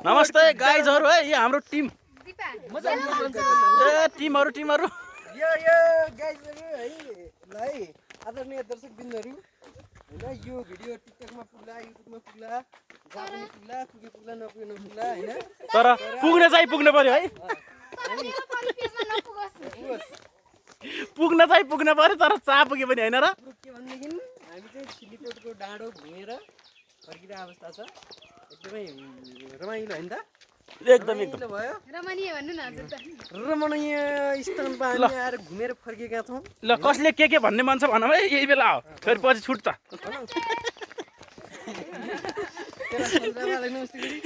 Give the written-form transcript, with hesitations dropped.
नमस्ते गाइजहरु है यो हाम्रो टिम टिमहरु यो गाइजहरु है ल है आदरणीय दर्शकबिन्दहरु हैन यो भिडियो टिकटकमा पुग्ला युट्युबमा पुग्ला जहाँ पनि पुग्ला नपुग्ला हैन तर पुग्न पर्यो है पुग्न पर्यो तर चाह पुग्यो पनि हैन र के भन्देखि हामी चाहिँ सिलिकोटको डाँडो घुमेर फर्किने अवस्था छ एकदमै रमाइलो हैन त एकदम भयो रमणीय भन्नु न हजुर त रमणीय स्थानमा हामी आएर घुमेर फर्केका छौं ल कसले के भन्ने मन छ भनौँ है यही बेला हो फेरि पछि छुट्छ तेरा सन्जाबालाई नमस्ते गरी